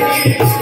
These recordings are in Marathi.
Bye.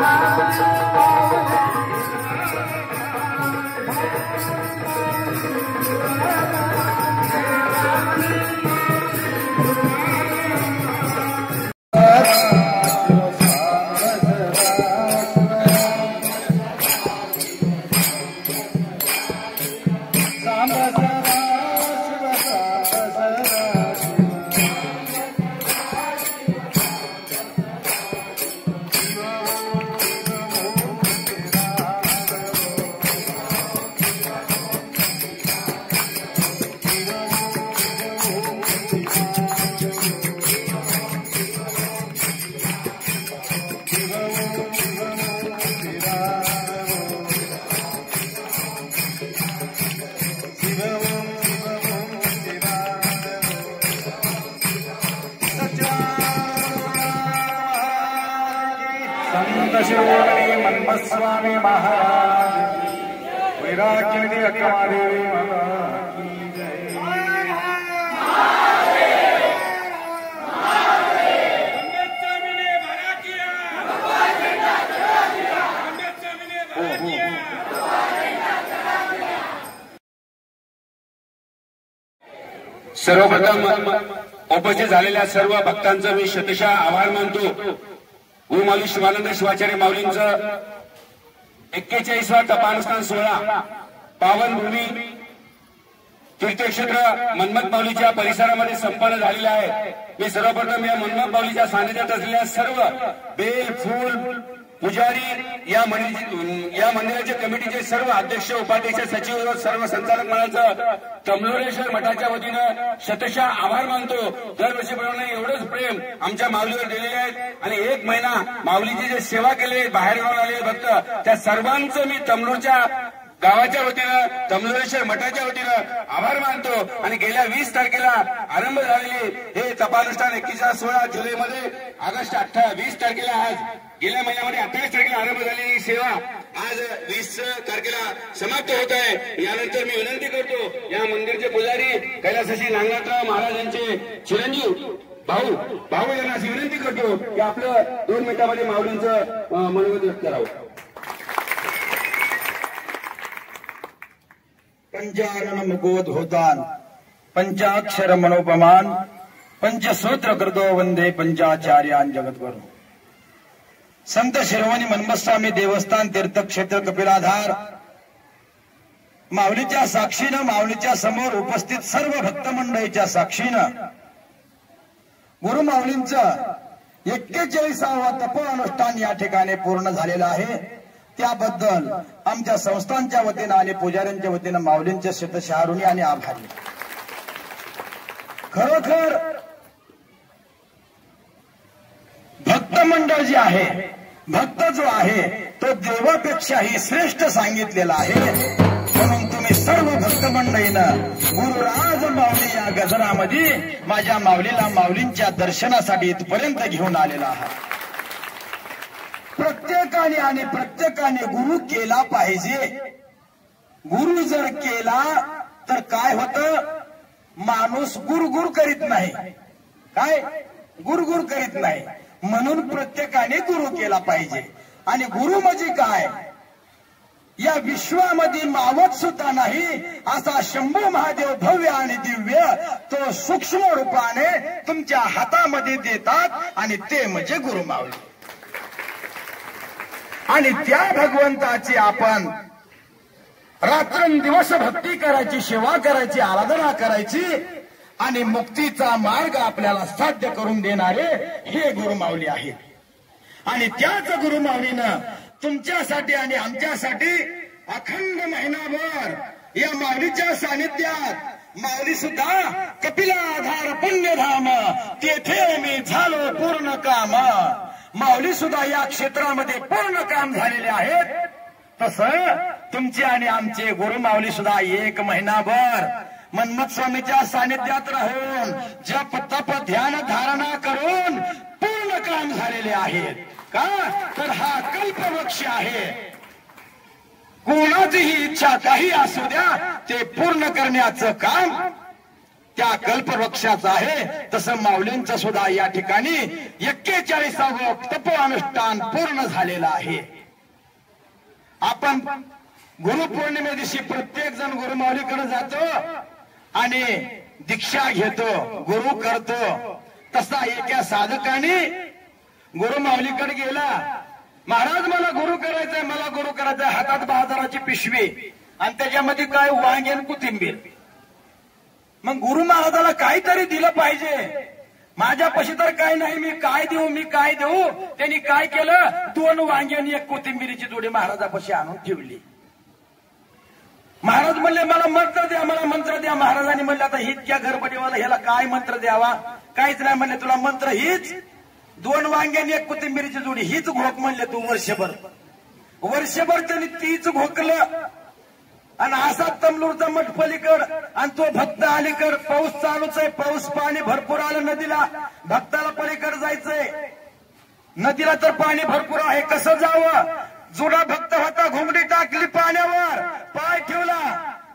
Bye. संत शिरोमणी मन्मथस्वामी महाराज वैराग्यनिधी अक्कमादेवी माता की जय। सर्वप्रथम उपस्थित झालेल्या सर्व भक्तांचं मी शतशः आभार मानतो। गुरुमाऊली शिवानंद शिवाचार्य माऊलींचं 41वा तपानुष्ठान सोहळा पावनभूमी तीर्थक्षेत्र मंमथ माऊलीच्या परिसरामध्ये संपन्न झालेला आहे। मी सर्वप्रथम या मंमथ माऊलीच्या सानिध्यात असलेल्या सर्व बेल फूल पुजारी या मंदिराच्या कमिटीचे सर्व अध्यक्ष उपाध्यक्ष सचिव व सर्व संचालक मंडळाचं कमलोरेश्वर मठाच्या वतीनं शतशः आभार मानतो। दरवर्षीप्रमाणे एवढंच प्रेम आमच्या माऊलीवर दिलेले आहेत आणि 1 महिना माऊलीची जे सेवा केली बाहेर गावून आलेले भक्त त्या सर्वांचं मी तमलोरच्या गावाच्या वतीनं तमलोरेश्वर मठाच्या वतीनं आभार मानतो। आणि गेल्या 20 तारखेला आरंभ झालेली हे तपानुष्ठान 21वा सोहळा जुलैमध्ये ऑगस्ट 20 तारखेला आज गेल्या महिन्यामध्ये 28 तारखेला आरंभ झालेली सेवा आज 20 तारखेला समाप्त होत आहे। यानंतर मी विनंती करतो या मंदिरचे पुजारी कैलासशी नांगनाथराव महाराजांचे चिरंजीव भाऊ यांना अशी विनंती करतो की आपलं 2 मिनिटांमध्ये माऊलींचं मनोगत व्यक्त करावं। पंचानन मुखोद्भूतान पंचाक्षर मनोपमान पंचसूत्र कृतो वंदे पंचाचार्यान जगद्गुरु। संत शिरोमणी मन्मथस्वामी देवस्थान तीर्थक्षेत्र कपिलाधार माऊलीच्या साक्षीनं माऊलीच्या समोर उपस्थित सर्व भक्त मंडळीच्या साक्षीनं गुरु माऊलींचं 41वा तप अनुष्ठान या ठिकाणी पूर्ण झालेलं आहे। त्याबद्दल आमच्या संस्थांच्या वतीनं आणि पुजाऱ्यांच्या वतीनं माऊलींच्या शतशः ऋणी आणि आभारी। खरोखर भक्त मंडळ जे आहे भक्त जो आहे तो देवापेक्षाही श्रेष्ठ सांगितलेला आहे। म्हणून तुम्ही सर्व भक्त मंडळीनं गुरुराज माऊली या गजरामध्ये माझ्या माऊलीला माऊलींच्या दर्शनासाठी इथपर्यंत घेऊन आलेला आहात। प्रत्येकाने गुरु केला पाहिजे। गुरु जर केला तर काय होतं, माणूस गुरगुर करीत नाही, काय गुरगुर करीत नाही। म्हणून प्रत्येकाने गुरु केला पाहिजे। आणि गुरु म्हणजे काय, या विश्वामध्ये मावत सुद्धा नाही असा शंभू महादेव भव्य आणि दिव्य तो सूक्ष्म रूपाने तुमच्या हातामध्ये देतात आणि ते म्हणजे गुरु माऊली। आणि त्या भगवंताची आपण रात्रंदिवस भक्ती करायची, सेवा करायची, आराधना करायची आणि मुक्तीचा मार्ग आपल्याला साध्य करून देणारे हे गुरुमाऊली आहेत। आणि त्याच गुरुमाऊलीनं तुमच्यासाठी आणि आमच्यासाठी अखंड महिनाभर या माऊलीच्या सानिध्यात माऊली सुद्धा कपिलाधार पुण्यधाम तेथे मी झालो पूर्ण काम, माऊली सुद्धा या क्षेत्रामध्ये पूर्ण काम झालेले आहेत। तसं तुमचे आणि आमचे गुरुमाऊली सुद्धा 1 महिनाभर मन्मथ स्वामीच्या सानिध्यात राहून जप तप ध्यान धारणा करून पूर्ण काम झालेले आहेत। का तर हा कल्पवृक्ष आहे। कोणाचीही इच्छा काही असू द्या ते पूर्ण करण्याचं काम त्या कल्पवृक्षाचं आहे। तसं माऊलींचं सुद्धा या ठिकाणी 41वावं तप अनुष्ठान पूर्ण झालेलं आहे। आपण गुरुपौर्णिमे दिवशी प्रत्येक जण गुरुमाऊलीकडे जातो आणि दीक्षा घेतो, गुरु करतो। तसा एका साधकाने गुरुमाऊलीकडे गेला, महाराज मला गुरु करायचंय, मला गुरु करायचंय, हातात बाजाराची पिशवी आणि त्याच्यामध्ये काय वांग्यान कोथिंबीर। मग गुरु महाराजाला काहीतरी दिलं पाहिजे, माझ्यापाशी तर काय नाही, मी काय देऊ। त्यांनी काय केलं, 2 वांगी आणि 1 कोथिंबीरीची जोडी महाराजापाशी आणून ठेवली। महाराज म्हणले मला मंत्र द्या, मला मंत्र द्या। महाराजांनी म्हणले आता इतक्या घरपटीवाला ह्याला काय मंत्र द्यावा, काहीच नाही म्हणले, तुला मंत्र हीच 2 वांगी आणि 1 कोथिंबीरीची जोडी, हीच घोक म्हणले तू वर्षभर त्यांनी तीच घोकलं। आणि असा तमलूरचा मठ पलीकड आणि तो भक्त अलीकड, पाऊस चालूच आहे, पाऊस पाणी भरपूर आलं नदीला, भक्ताला पलीकड जायचंय। नदीला तर पाणी भरपूर आहे, कसं जावं? जुना भक्त होता, घोंगडी टाकली पाण्यावर, पाय ठेवला,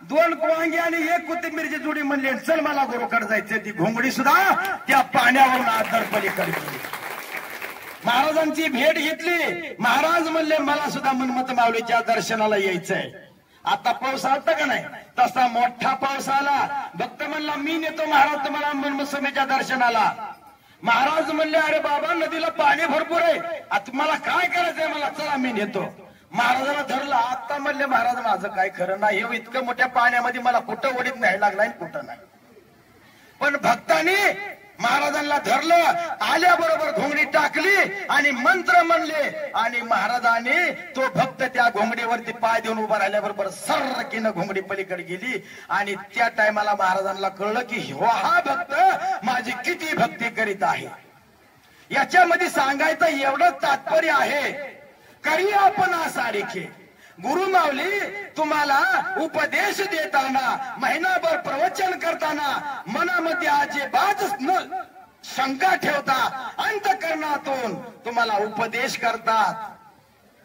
2 वांगी आणि 1 कोथिंबीरची जुडी म्हणली चल मला गुरुकडे जायचं. ती घोंगडी सुद्धा त्या पाण्यावरून आदर पलीकडे गेली. महाराजांची भेट घेतली. महाराज म्हणले मला सुद्धा मनमत माऊलीच्या दर्शनाला यायचंय. आता पाऊस आलता का नाही, तसा मोठा पाऊस आला. भक्त म्हणला मी नेतो महाराज तुम्हाला मनमत स्वामीच्या दर्शनाला. महाराज म्हणले अरे बाबा नदीला पाणी भरपूर आहे, आता मला काय करायचंय, मला चला मी नेतो. महाराजाला धरला. आता म्हणले महाराज माझं काय खरं नाही, हे इतकं मोठ्या पाण्यामध्ये मला कुठं ओढीत न्यायला लागलाय कुठं नाही. पण भक्तांनी महाराजांना धरलं, आल्याबरोबर घोंगडी टाकली आणि मंत्र म्हणले आणि महाराजांनी तो भक्त त्या घोंगडीवरती पाय देऊन उभा राहिल्याबरोबर सर्रकीनं घोंगडी पलीकडे गेली. आणि त्या टायमाला महाराजांना कळलं की हा भक्त माझी किती भक्ती करीत आहे. याच्यामध्ये सांगायचं एवढं तात्पर्य आहे, करी आपण सारिखे. गुरु माऊली तुम्हाला उपदेश देताना, महिनाभर प्रवचन करताना मनामध्ये अजिबात शंका ठेवता अंतःकरणातून तुम्हाला उपदेश करतात.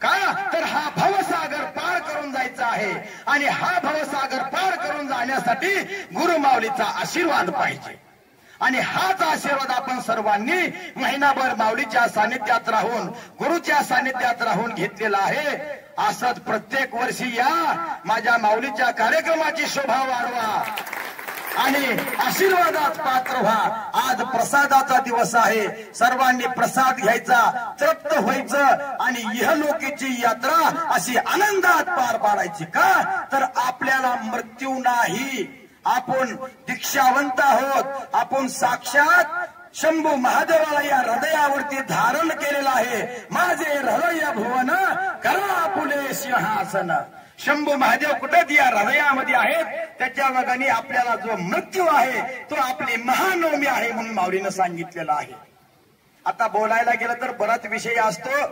का तर हा भवसागर पार करून जायचा आहे आणि हा भवसागर पार करून जाण्यासाठी गुरु माऊलीचा आशीर्वाद पाहिजे. आणि हाच आशीर्वाद आपण सर्वांनी महिनाभर माऊलीच्या सानिध्यात राहून, गुरुच्या सानिध्यात राहून घेतलेला आहे. असंच प्रत्येक वर्षी या माझ्या माऊलीच्या कार्यक्रमाची शोभा वाढवा आणि आशीर्वादात पात्र व्हा. आज प्रसादाचा दिवस आहे, सर्वांनी प्रसाद घ्यायचा, तृप्त व्हायचं आणि इहलोकीची यात्रा अशी आनंदात पार पाडायची. का तर आपल्याला मृत्यू नाही, आपण दीक्षावंत आहोत, आपण साक्षात शंभू महादेवाला या हृदयावरती धारण केलेलं आहे. माझे हृदय भुवन करा आपुले सिंहासन. शंभू महादेव कुठे या हृदयामध्ये आहेत, त्याच्या वगाने आपल्याला जो मृत्यू आहे तो आपली महानवमी आहे म्हणून माऊलीनं सांगितलेलं आहे. आता बोलायला गेलं तर बराच विषय असतो.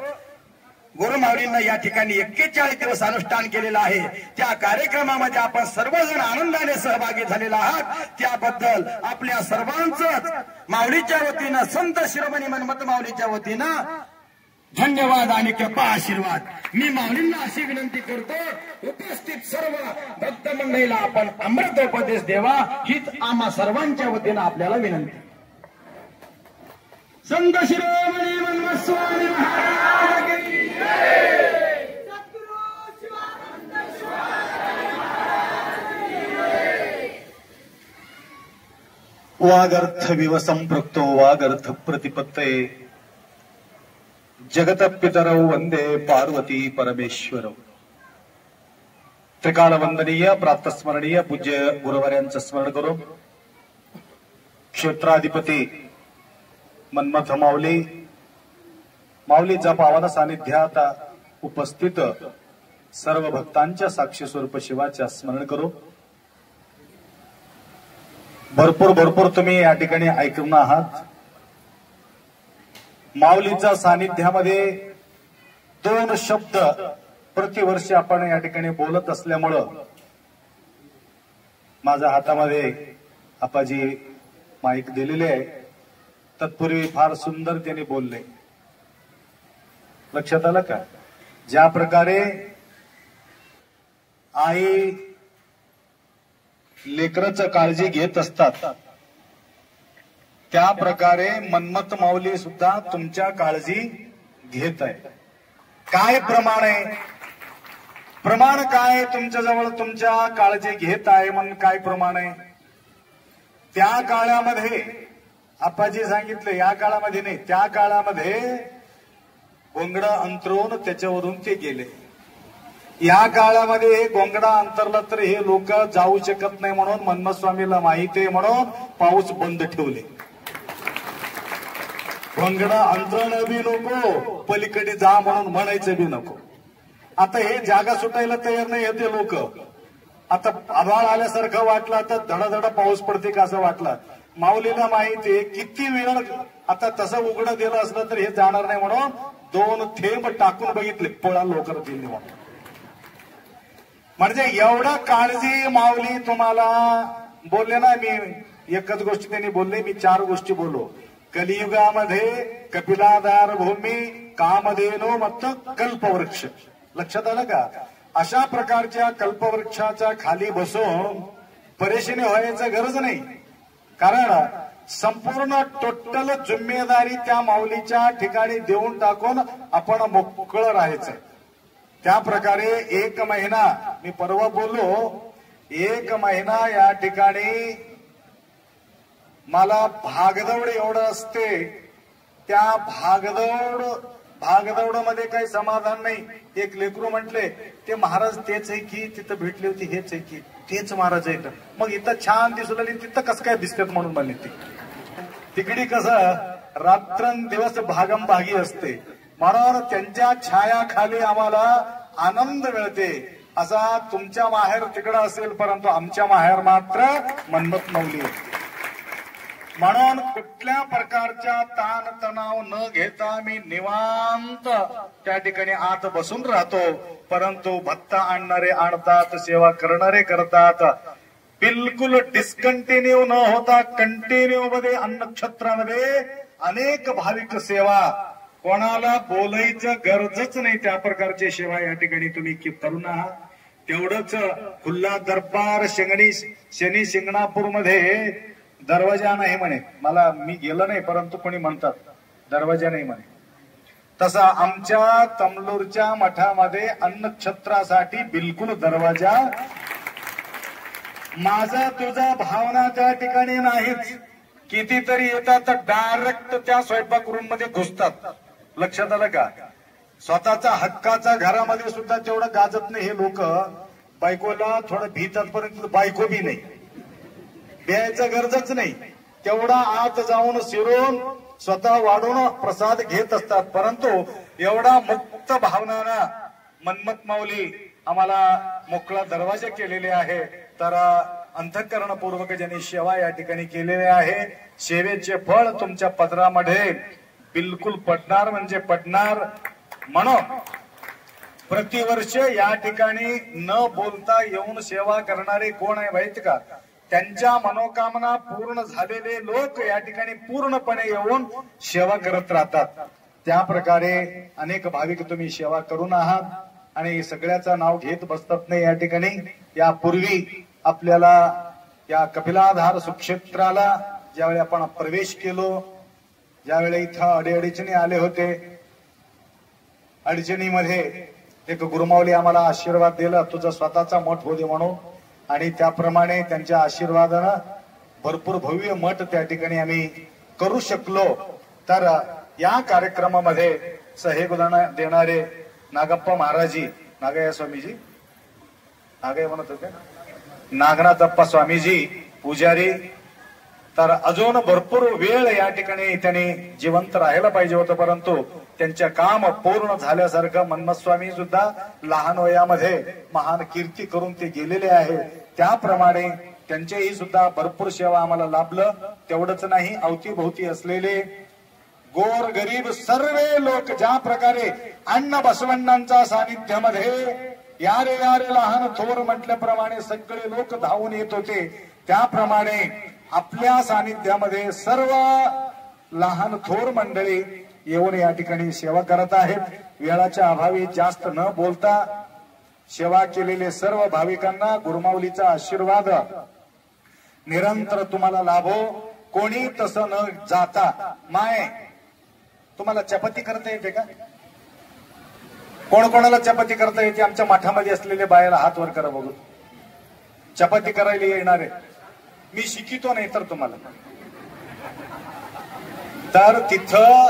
गुरु माऊलींना या ठिकाणी 41 दिवस अनुष्ठान केलेलं आहे. त्या कार्यक्रमामध्ये आपण सर्वजण आनंदाने सहभागी झालेला आहात, त्याबद्दल आपल्या सर्वांचंच माऊलीच्या वतीनं, संत शिरोमणी मनमत माऊलीच्या वतीनं धन्यवाद आणि कृपा आशीर्वाद. मी माऊलींना अशी विनंती करतो, उपस्थित सर्व भक्त मंडळीला आपण अमृतोपदेश देवा हीच आम्हा सर्वांच्या वतीनं आपल्याला विनंती. संत शिरोमणी मनमत स्वामी महाराज की जय. वागर्थ विव संपृक्तो वागर्थ प्रतिपत्तये जगत पितरौ वंदे पार्वती परमेश्वरौ. त्रिकाल वंदनीय प्रातस्मरणीय पूज्य गुरुवर्यांचं स्मरण करून क्षेत्राधिपती मनमथ माऊली, माऊलीच्या पावन सानिध्यात उपस्थित सर्व भक्तांच्या साक्षी स्वरूप शिवाच्या स्मरण करू. भरपूर तुम्ही या ठिकाणी ऐकून आहात. माऊलीच्या सानिध्यामध्ये 2 शब्द प्रतिवर्षी आपण या ठिकाणी बोलत असल्यामुळं माझ्या हातामध्ये आपाजी माईक दिलेले आहे. तत्पूर्वी फार सुंदर त्यांनी बोलले. लक्षात आलं का? ज्या प्रकारे आई लेकराचं काळजी घेत असतात, त्या प्रकारे मनमत माऊली सुद्धा तुमच्या काळजी घेत आहे. काय प्रमाण आहे? प्रमाण काय तुमच्याजवळ तुमच्या काळजी घेत आहे म्हणून काय प्रमाण आहे? त्या काळामध्ये आपाजी सांगितलं, या काळामध्ये नाही, त्या काळामध्ये गोंगडा अंतरून त्याच्यावरून ते गेले. या काळामध्ये हे गोंगडा अंतरला तर हे लोक जाऊ शकत नाही म्हणून मनमथ स्वामीला माहिती आहे म्हणून पाऊस बंद ठेवले. गोंगडा अंतरण बी नको, पलीकडे जा म्हणून म्हणायचं बी नको. आता हे जागा सुटायला तयार नाही येते लोक. आता आभाळ आल्यासारखं वाटलं, आता धडाधडा पाऊस पडते का असं वाटलं. माऊलीला माहिती आहे किती वेळ आता तसं उघडं दिलं असलं तर हे जाणार नाही म्हणून 2 थेंब टाकून बघितले, पळा लवकर दिली म्हणून. म्हणजे एवढा काळजी माऊली तुम्हाला बोलले ना. मी एकच गोष्ट त्यांनी बोलले, मी 4 गोष्टी बोललो. कलियुगामध्ये कपिलाधार भूमी कामधेनो मत कल्पवृक्ष. लक्षात आलं का? अशा प्रकारच्या कल्पवृक्षाच्या खाली बसून परेशानी व्हायची गरज नाही. कारण संपूर्ण टोटल जिम्मेदारी त्या माऊलीच्या ठिकाणी देऊन टाकून आपण मोकळं राहायचं. त्या प्रकारे 1 महिना मी परवा बोललो, 1 महिना या ठिकाणी मला भागदौड एवढं असते. त्या भागदौड मध्ये काही समाधान नाही. एक लेकरू म्हटले ते महाराज तेच आहे की तिथं भेटली होती, हेच आहे की तेच महाराज आहेत. मग इथं छान दिसू लागली, तिथं कसं काय दिसतात म्हणून म्हणले. तिकडी कसं रात्रंदिवस भागमभागी असते, म्हणून त्यांच्या छायाखाली आम्हाला आनंद मिळते. असा तुमच्या माहेर तिकडं असेल, परंतु आमच्या माहेर मात्र मन्मथ माऊली आहे. म्हणून कुठल्या प्रकारच्या ताण तणाव न घेता मी निवांत त्या ठिकाणी आत बसून राहतो. परंतु भत्ता आणणारे आणतात, सेवा करणारे करतात. बिलकुल डिस्कंटिन्यू न होता कंटिन्यू मध्ये अन्नक्षेत्रामध्ये अनेक भाविक सेवा, कोणाला बोलायचं गरजच नाही त्या प्रकारची सेवा या ठिकाणी तुम्ही करून आहात. तेवढंच खुल्ला दरबार शनी शिंगणापूरमध्ये दरवाजा नाही म्हणे. मी गेलो नाही, परंतु कोणी म्हणतात दरवाजा नाही म्हणे. तसा आमच्या तमलूरच्या मठामध्ये अन्नक्षेत्रासाठी बिलकुल दरवाजा, माझा तुझा भावना त्या ठिकाणी नाहीच. कितीतरी येतात तर डायरेक्ट त्या स्वयंपाक रूम मध्ये घुसतात. लक्षात आलं का? स्वतःचा हक्काचा घरामध्ये सुद्धा तेवढं गाजत नाही हे लोक. बायकोला थोडं भीतात, परंतु बायको बी नाही, द्यायचं गरजच नाही. तेवढा आत जाऊन शिरून स्वतः वाढून प्रसाद घेत असतात. परंतु एवढा मुक्त भावनानं मन्मथ माऊली आम्हाला मोकळा दरवाजा केलेले आहे. तर अंतःकरणपूर्वक ज्यांनी सेवा या ठिकाणी केलेली आहे, सेवेचे फळ तुमच्या पदरामध्ये बिलकुल पडणार म्हणजे पडणार. म्हणून प्रतिवर्ष या ठिकाणी न बोलता येऊन सेवा करणारे कोण आहे माहित का? त्यांच्या मनोकामना पूर्ण झालेले लोक या ठिकाणी पूर्णपणे येऊन सेवा करत राहतात. त्या प्रकारे अनेक भाविक तुम्ही सेवा करून आहात आणि सगळ्याचं नाव घेत बसतात नाही. या ठिकाणी यापूर्वी आपल्याला या कपिलाधार सुक्षेत्राला ज्यावेळी आपण प्रवेश केलो, ज्यावेळी इथं अडीअडचणी आले होते, अडचणीमध्ये एक गुरुमाऊली आम्हाला आशीर्वाद दिला, तुझा स्वतःचा मठ होते म्हणून. आणि त्याप्रमाणे त्यांच्या आशीर्वादानं भरपूर भव्य मठ त्या ठिकाणी आम्ही करू शकलो. तर या कार्यक्रमामध्ये सहयोग देणारे नागप्पा महाराजी, नागया स्वामीजी, नागया म्हणत होते, नागनाथप्पा स्वामीजी पुजारी, तर अजून भरपूर वेळ या ठिकाणी त्यांनी जिवंत राहायला पाहिजे होतं, परंतु त्यांच्या काम पूर्ण झाल्यासारखं मन्मथ स्वामी सुद्धा लहान वयामध्ये महान कीर्ती करून ते गेलेले आहे. त्याप्रमाणे त्यांचेही सुद्धा भरपूर सेवा आम्हाला लाभलं. तेवढंच नाही, अवतीभोवती असलेले गोर गरीब सर्व लोक ज्या प्रकारे अण्णा बसवण्णांच्या सानिध्यामध्ये यारे यारे लहान थोर म्हटल्याप्रमाणे सगळे लोक धावून येत होते, त्याप्रमाणे आपल्या सानिध्यामध्ये सर्व लहान थोर मंडळी येऊन या ठिकाणी सेवा करत आहेत. वेळाच्या अभावी जास्त न बोलता सेवा केलेले सर्व भाविकांना गुरुमाऊलीचा आशीर्वाद निरंतर तुम्हाला लाभो. कोणी तसं न जाता, माय तुम्हाला चपाती करता येते का? कोण कोणाला चपाती करता येते? आमच्या मठामध्ये असलेले बायाला हात वर करा बघू. चपाती करायला येणार आहे? मी शिकितो नाही तर तुम्हाला. तर तिथं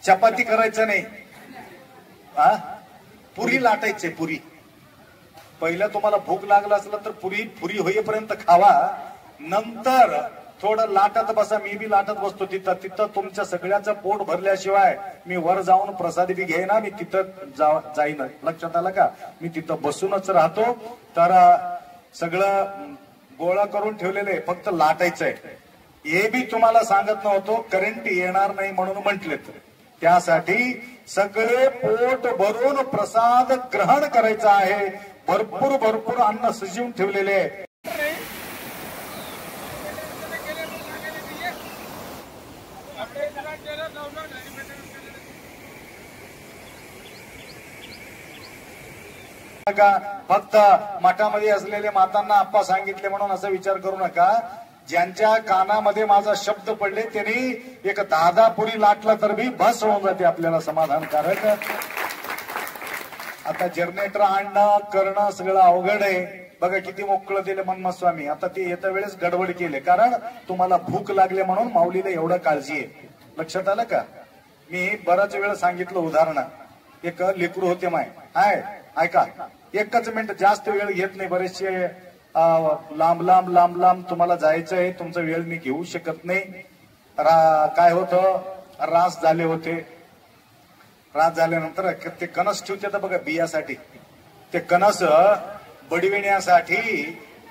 चपाती करायचं नाही, पुरी लाटायचे. पुरी पहिलं तुम्हाला भूक लागला असलं तर पुरी होईपर्यंत खावा, नंतर थोडं लाटत बसा. मी बी लाटत बसतो तिथं तुमच्या सगळ्याचं पोट भरल्याशिवाय मी वर जाऊन प्रसाद बी घेईना, मी तिथं जाईन. लक्षात आलं का? मी तिथं बसूनच राहतो. तर सगळं गोळा करून ठेवलेले, फक्त लाटायचंय. हे बी तुम्हाला सांगत नव्हतो, करंट येणार नाही म्हणून म्हटले. त्यासाठी सगळे पोट भरून प्रसाद ग्रहण करायचा आहे. भरपूर अन्न सजवून ठेवलेले आहे. नका. फक्त मठामध्ये असलेले मातांना आप्पा सांगितले म्हणून असा विचार करू नका. ज्यांच्या कानामध्ये माझा शब्द पडले त्यांनी एक 10 पुरी लाटला तर भी बस होऊन जाते आपल्याला समाधानकारक. आता जनरेटर आणणं करणं सगळं अवघड आहे. बघा किती मोकळं दिलं मनमथ स्वामी. आता ते येत्या वेळेस गडबड केले कारण तुम्हाला भूक लागले म्हणून माऊलीला एवढं काळजी आहे. लक्षात आलं का? मी बराच वेळ सांगितलं उदाहरण. एक लेकरू होते माय हाय ऐका एकच मिनिट जास्त वेळ घेत नाही. बरेचसे लांब लांब लांब लांब तुम्हाला जायचं आहे. तुमचा वेळ मी घेऊ शकत नाही. काय होतं रास झाले होते. रास झाल्यानंतर ते कणस ठेवते बघा बियासाठी. ते कणस बडविण्यासाठी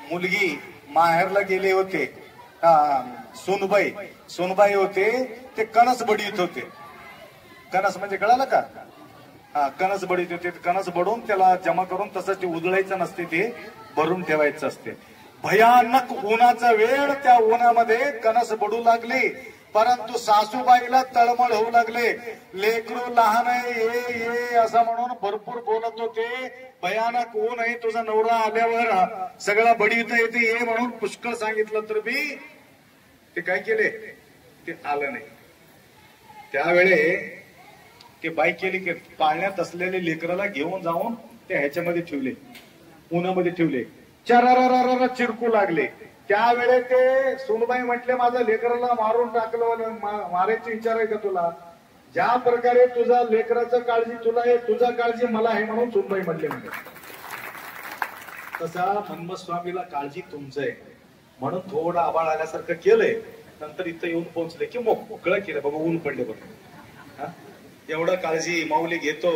मुलगी माहेरला गेले होते. सोनबाई होते. ते कणस बडीत होते. कणस म्हणजे कळालं का? कणस बडीत होते. कणस बडून त्याला जमा करून तसंच ते उधळायचं नसते. ते भरून ठेवायचं असते. भयानक उन्हाचा वेळ. त्या उन्हामध्ये कणस बडू लागले. परंतु सासूबाईला तळमळ होऊ लागले. लेकरू लहान आहे ये असं म्हणून भरपूर बोलत होते. भयानक ऊन आहे. तुझा नवरा आल्यावर सगळा बडीत येते ये म्हणून पुष्कळ सांगितलं तर बी ते काय केले ते आलं नाही. त्यावेळे ते बाई केली की पाळण्यात असलेले लेकराला घेऊन जाऊन ते ह्याच्यामध्ये ठेवले. उन्हामध्ये ठेवले. चरारा चिरकू लागले. त्यावेळे ते सोनबाई म्हटले माझ्या लेकराला मारून टाकलं. मारायची विचार आहे का तुला? ज्या प्रकारे तुझा लेकराचं काळजी तुला आहे तुझा काळजी मला आहे म्हणून सोनबाई म्हटले. म्हणजे तसा मनमथ स्वामीला काळजी तुमचं आहे म्हणून थोडं आबाळ आल्यासारखं केलंय. नंतर इथं येऊन पोहोचले की मोकळं केलं. बघा ऊन पडले बघा. एवढं काळजी माऊली घेतो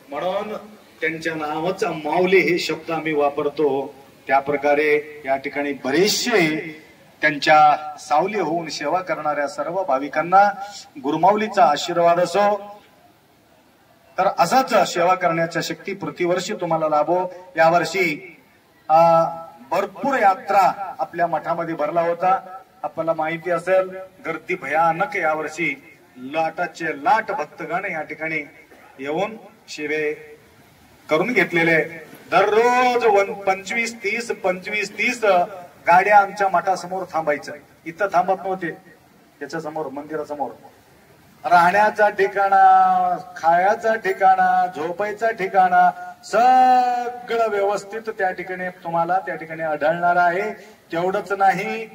म्हणून त्यांच्या नावाचा माऊली हे शब्द आम्ही वापरतो. त्या प्रकारे या ठिकाणी बरेचसे त्यांच्या सावली होऊन सेवा करणाऱ्या सर्व भाविकांना गुरुमाऊलीचा आशीर्वाद असो. तर असाच सेवा करण्याच्या शक्ती प्रतिवर्षी तुम्हाला लाभो. यावर्षी भरपूर यात्रा आपल्या मठामध्ये भरला होता. आपल्याला माहिती असेल गर्दी भयानक. यावर्षी लाटाचे लाट भक्तगण या ठिकाणी येऊन सेवे करून घेतलेले. दररोज 25-30 गाड्या आमच्या मठासमोर थांबायच्या. इथं थांबत नव्हते. त्याच्या समोर मंदिरासमोर राहण्याचा ठिकाणा, खायचा ठिकाणा, झोपायचा ठिकाणा सगळं व्यवस्थित त्या ठिकाणी तुम्हाला त्या ठिकाणी आढळणार आहे. तेवढंच नाही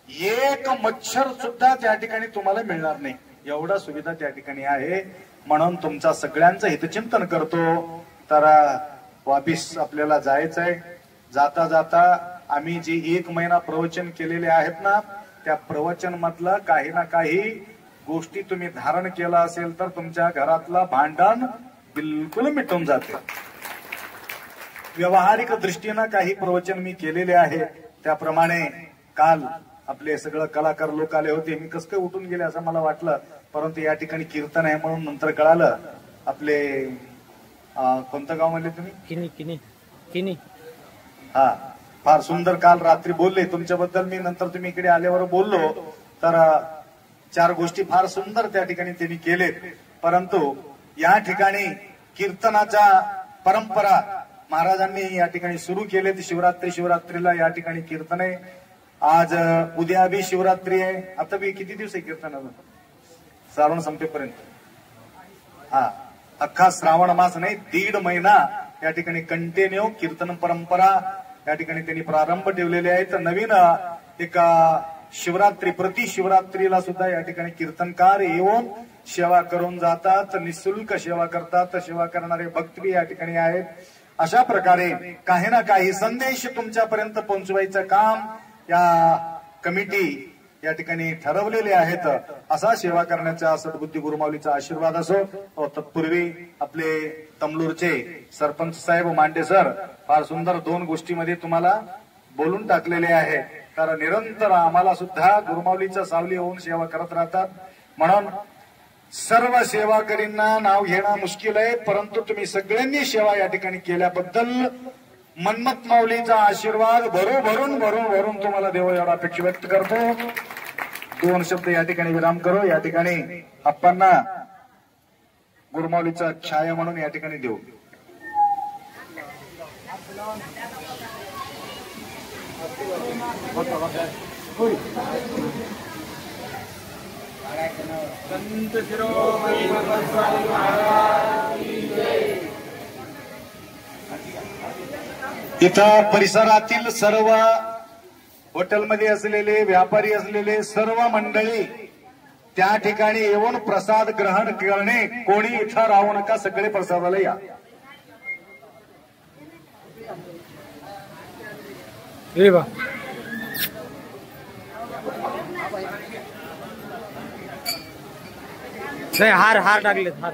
एक मच्छर सुद्धा त्या ठिकाणी तुम्हाला मिळणार नाही. एवढा सुविधा त्या ठिकाणी आहे. म्हणून तुमचा सगळ्यांचं हितचिंतन करतो. तर वापिस आपल्याला जायचं आहे. जाता जाता आम्ही जे 1 महिना प्रवचन केलेले आहेत ना त्या प्रवचन मधलं काही ना काही गोष्टी तुम्ही धारण केला असेल तर तुमच्या घरातलं भांडण बिलकुल मिटून जाते. व्यावहारिक दृष्टीनं काही प्रवचन मी केलेले आहे. त्याप्रमाणे काल आपले सगळं कलाकार लोक आले होते. मी कसं काय उठून गेले असं मला वाटलं. परंतु या ठिकाणी कीर्तन आहे म्हणून नंतर कळालं. आपले कोणतं गाव म्हणले तुम्ही? किनी. हा फार सुंदर काल रात्री बोलले तुमच्याबद्दल. मी नंतर तुम्ही इकडे आल्यावर बोललो तर 4 गोष्टी फार सुंदर त्या ठिकाणी त्यांनी केलेत. परंतु या ठिकाणी कीर्तनाच्या परंपरा महाराजांनी या ठिकाणी सुरू केले. शिवरात्रीला या ठिकाणी कीर्तन आहे. आज उद्या बी शिवरात्री आहे. आता बी किती दिवस आहे कीर्तनाला? श्रावण संपेपर्यंत. हा अख्खा श्रावण मास नाही 1.5 महिना या ठिकाणी कंटिन्यू कीर्तन परंपरा या ठिकाणी त्यांनी प्रारंभ ठेवलेले आहे. तर नवीन एक शिवरात्री प्रति शिवरात्रीला सुद्धा या ठिकाणी कीर्तनकार येऊन सेवा करून जातात. निःशुल्क सेवा करतात. सेवा करणारे भक्त बी या ठिकाणी आहेत. अशा प्रकारे काही ना काही संदेश तुमच्यापर्यंत पोहोचवायचं काम या कमिटी या ठिकाणी ठरवलेले आहेत. असा सेवा करण्याचा सद्बुद्धी गुरुमाऊलीचा आशीर्वाद असो. तत्पूर्वी आपले तमलूरचे सरपंच साहेब मांडे सर फार सुंदर 2 गोष्टीमध्ये तुम्हाला बोलून टाकलेले आहे. तर निरंतर आम्हाला सुद्धा गुरुमाऊलीचा सावली होऊन सेवा करत राहतात. म्हणून सर्व सेवाकरींना नाव घेणं मुश्किल आहे. परंतु तुम्ही सगळ्यांनी सेवा या ठिकाणी केल्याबद्दल मनमथ माऊलीचा आशीर्वाद भरून तुम्हाला देव एवढा अपेक्षा व्यक्त करतो. 2 शब्द या ठिकाणी विराम करू. या ठिकाणी आप्पांना गुरुमाऊलीचा छाया म्हणून या ठिकाणी देऊ. संत शिरोमणी भगवत स्वामी महाराज की जय. इथं परिसरातील सर्व हॉटेलमध्ये असलेले व्यापारी असलेले सर्व मंडळी त्या ठिकाणी येऊन प्रसाद ग्रहण करणे. कोणी इथं राहू नका, सगळे प्रसादाला या. नाही हार हार टाकलेत हार.